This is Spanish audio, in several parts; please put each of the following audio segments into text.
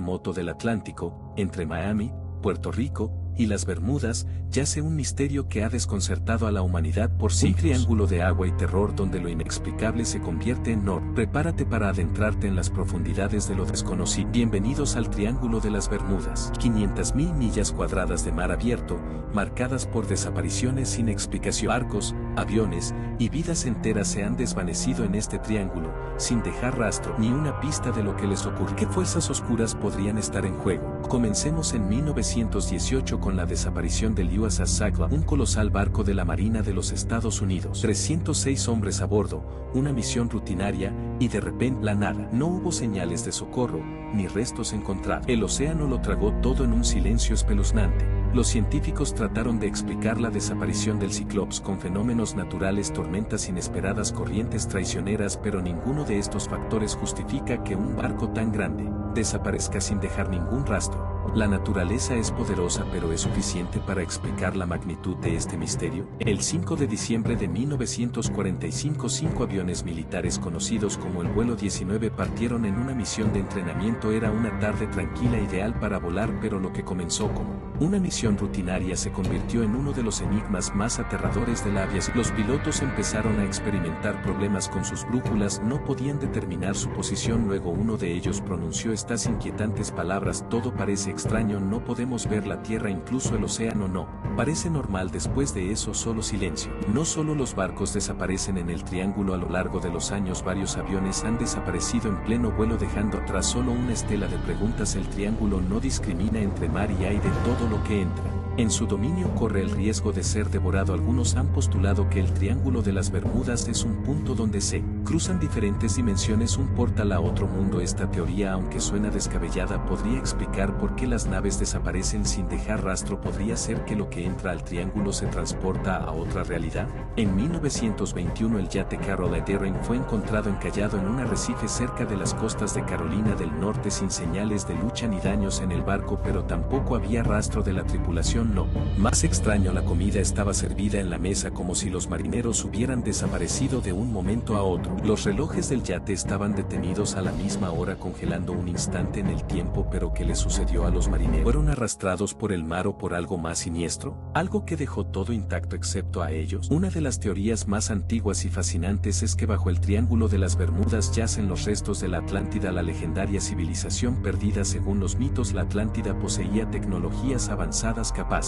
remoto del Atlántico, entre Miami, Puerto Rico y las Bermudas, yace un misterio que ha desconcertado a la humanidad por siglos. Un triángulo de agua y terror donde lo inexplicable se convierte en norma. Prepárate para adentrarte en las profundidades de lo desconocido. Bienvenidos al Triángulo de las Bermudas. 500.000 millas cuadradas de mar abierto, marcadas por desapariciones sin explicación. Barcos, aviones y vidas enteras se han desvanecido en este triángulo, sin dejar rastro ni una pista de lo que les ocurrió. ¿Qué fuerzas oscuras podrían estar en juego? Comencemos en 1918 con la desaparición del USS Cyclops, un colosal barco de la Marina de los Estados Unidos. 306 hombres a bordo, una misión rutinaria, y de repente la nada. No hubo señales de socorro, ni restos encontrados. El océano lo tragó todo en un silencio espeluznante. Los científicos trataron de explicar la desaparición del Cyclops con fenómenos naturales, tormentas inesperadas, corrientes traicioneras, pero ninguno de estos factores justifica que un barco tan grande desaparezca sin dejar ningún rastro. La naturaleza es poderosa, pero ¿es suficiente para explicar la magnitud de este misterio? El 5 de diciembre de 1945, 5 aviones militares conocidos como el vuelo 19 partieron en una misión de entrenamiento. Era una tarde tranquila ideal para volar, pero lo que comenzó como una misión rutinaria se convirtió en uno de los enigmas más aterradores de la aviación. Los pilotos empezaron a experimentar problemas con sus brújulas, no podían determinar su posición. Luego uno de ellos pronunció estas inquietantes palabras: todo parece extraño, no podemos ver la tierra, incluso el océano no parece normal. Después de eso, solo silencio. No solo los barcos desaparecen en el triángulo. A lo largo de los años varios aviones han desaparecido en pleno vuelo, dejando atrás solo una estela de preguntas. El triángulo no discrimina entre mar y aire, todo lo que entra en su dominio corre el riesgo de ser devorado. Algunos han postulado que el Triángulo de las Bermudas es un punto donde se cruzan diferentes dimensiones, un portal a otro mundo. Esta teoría, aunque suena descabellada, podría explicar por qué las naves desaparecen sin dejar rastro. ¿Podría ser que lo que entra al triángulo se transporta a otra realidad? En 1921 el yate Carol Daring fue encontrado encallado en un arrecife cerca de las costas de Carolina del Norte, sin señales de lucha ni daños en el barco, pero tampoco había rastro de la tripulación. No. Más extraño, la comida estaba servida en la mesa como si los marineros hubieran desaparecido de un momento a otro. Los relojes del yate estaban detenidos a la misma hora, congelando un instante en el tiempo. ¿Pero qué les sucedió a los marineros? ¿Fueron arrastrados por el mar o por algo más siniestro? ¿Algo que dejó todo intacto excepto a ellos? Una de las teorías más antiguas y fascinantes es que bajo el Triángulo de las Bermudas yacen los restos de la Atlántida, la legendaria civilización perdida. Según los mitos, la Atlántida poseía tecnologías avanzadas capaces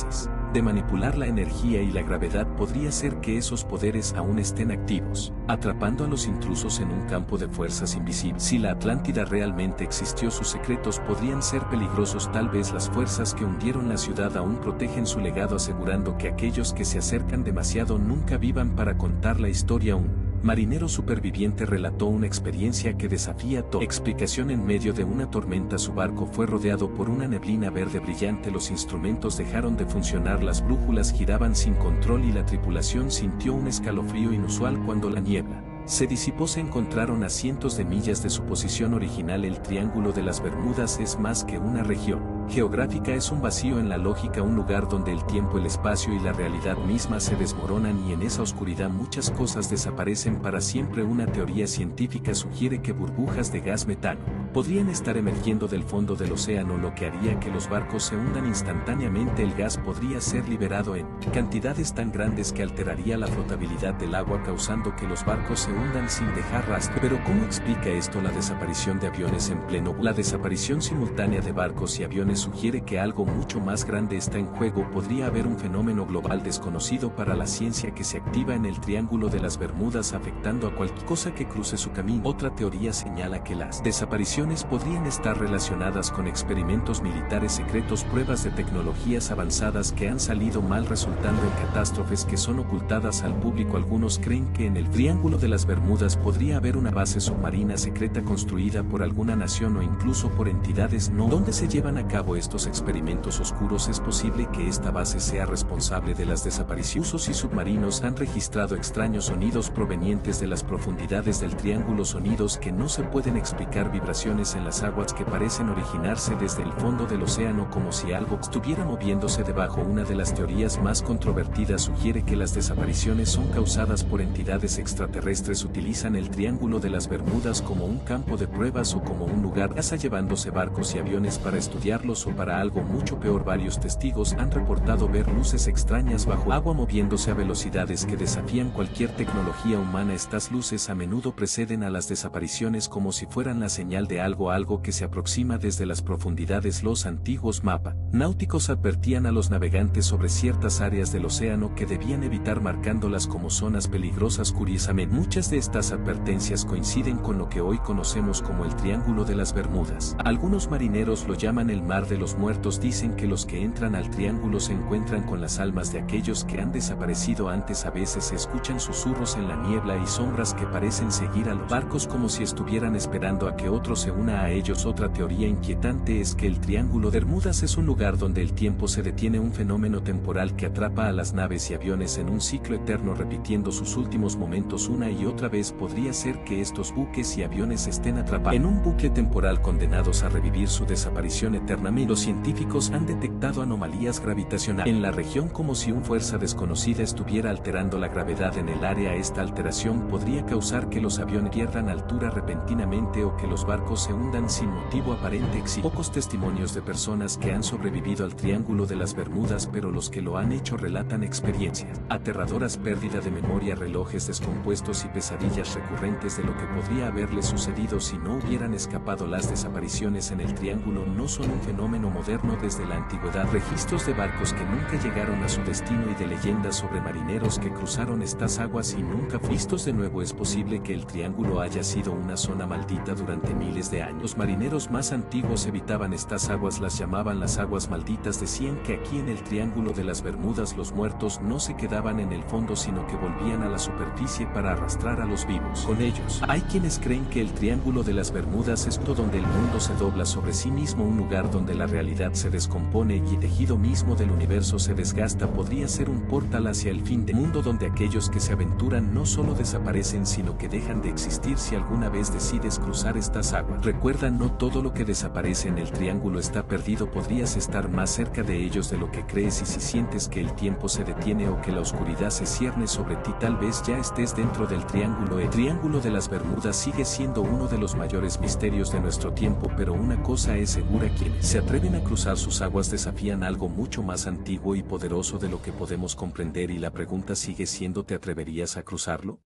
de manipular la energía y la gravedad. Podría ser que esos poderes aún estén activos, atrapando a los intrusos en un campo de fuerzas invisibles. Si la Atlántida realmente existió, sus secretos podrían ser peligrosos. Tal vez las fuerzas que hundieron la ciudad aún protegen su legado, asegurando que aquellos que se acercan demasiado nunca vivan para contar la historia. Un marinero superviviente relató una experiencia que desafía toda explicación. En medio de una tormenta su barco fue rodeado por una neblina verde brillante. Los instrumentos dejaron de funcionar, las brújulas giraban sin control y la tripulación sintió un escalofrío inusual. Cuando la niebla se disipó, se encontraron a cientos de millas de su posición original. El Triángulo de las Bermudas es más que una región geográfica, es un vacío en la lógica, un lugar donde el tiempo, el espacio y la realidad misma se desmoronan, y en esa oscuridad muchas cosas desaparecen para siempre. Una teoría científica sugiere que burbujas de gas metano podrían estar emergiendo del fondo del océano, lo que haría que los barcos se hundan instantáneamente. El gas podría ser liberado en cantidades tan grandes que alteraría la flotabilidad del agua, causando que los barcos se hundan sin dejar rastro. Pero ¿cómo explica esto la desaparición de aviones en pleno vuelo? La desaparición simultánea de barcos y aviones sugiere que algo mucho más grande está en juego. Podría haber un fenómeno global desconocido para la ciencia que se activa en el Triángulo de las Bermudas, afectando a cualquier cosa que cruce su camino. Otra teoría señala que las desapariciones podrían estar relacionadas con experimentos militares secretos, pruebas de tecnologías avanzadas que han salido mal, resultando en catástrofes que son ocultadas al público. Algunos creen que en el Triángulo de las Bermudas podría haber una base submarina secreta construida por alguna nación o incluso por entidades no, donde se llevan a cabo cabo estos experimentos oscuros es posible que esta base sea responsable de las desapariciones. Buzos y submarinos han registrado extraños sonidos provenientes de las profundidades del triángulo, sonidos que no se pueden explicar, vibraciones en las aguas que parecen originarse desde el fondo del océano como si algo estuviera moviéndose debajo. Una de las teorías más controvertidas sugiere que las desapariciones son causadas por entidades extraterrestres. Utilizan el Triángulo de las Bermudas como un campo de pruebas o como un lugar casa, llevándose barcos y aviones para estudiarlos, o para algo mucho peor. Varios testigos han reportado ver luces extrañas bajo agua moviéndose a velocidades que desafían cualquier tecnología humana. Estas luces a menudo preceden a las desapariciones como si fueran la señal de algo que se aproxima desde las profundidades. Los antiguos mapas náuticos advertían a los navegantes sobre ciertas áreas del océano que debían evitar, marcándolas como zonas peligrosas. Curiosamente, muchas de estas advertencias coinciden con lo que hoy conocemos como el Triángulo de las Bermudas. Algunos marineros lo llaman el Mar de los Muertos. Dicen que los que entran al triángulo se encuentran con las almas de aquellos que han desaparecido antes. A veces se escuchan susurros en la niebla y sombras que parecen seguir a los barcos como si estuvieran esperando a que otro se una a ellos. Otra teoría inquietante es que el Triángulo de Bermudas es un lugar donde el tiempo se detiene, un fenómeno temporal que atrapa a las naves y aviones en un ciclo eterno, repitiendo sus últimos momentos una y otra vez. Podría ser que estos buques y aviones estén atrapados en un bucle temporal, condenados a revivir su desaparición eternamente. Los científicos han detectado anomalías gravitacionales en la región, como si una fuerza desconocida estuviera alterando la gravedad en el área. Esta alteración podría causar que los aviones pierdan altura repentinamente o que los barcos se hundan sin motivo aparente. Existen pocos testimonios de personas que han sobrevivido al Triángulo de las Bermudas, pero los que lo han hecho relatan experiencias aterradoras: pérdida de memoria, relojes descompuestos y pesadillas recurrentes de lo que podría haberles sucedido si no hubieran escapado. Las desapariciones en el Triángulo no son un fenómeno moderno. Desde la antigüedad, registros de barcos que nunca llegaron a su destino y de leyendas sobre marineros que cruzaron estas aguas y nunca fueron vistos de nuevo. Es posible que el Triángulo haya sido una zona maldita durante miles de años. Los marineros más antiguos evitaban estas aguas, las llamaban las aguas malditas. Decían que aquí en el Triángulo de las Bermudas los muertos no se quedaban en el fondo, sino que volvían a la superficie para arrastrar a los vivos con ellos. Hay quienes creen que el Triángulo de las Bermudas es donde el mundo se dobla sobre sí mismo, un lugar donde la realidad se descompone y el tejido mismo del universo se desgasta. Podría ser un portal hacia el fin del mundo, donde aquellos que se aventuran no solo desaparecen, sino que dejan de existir. Si alguna vez decides cruzar estas aguas, recuerda, no todo lo que desaparece en el Triángulo está perdido. Podrías estar más cerca de ellos de lo que crees, y si sientes que el tiempo se detiene o que la oscuridad se cierne sobre ti, tal vez ya estés dentro del Triángulo. El Triángulo de las Bermudas sigue siendo uno de los mayores misterios de nuestro tiempo, pero una cosa es segura: quienes se atreven a cruzar sus aguas desafían algo mucho más antiguo y poderoso de lo que podemos comprender, y la pregunta sigue siendo: ¿te atreverías a cruzarlo?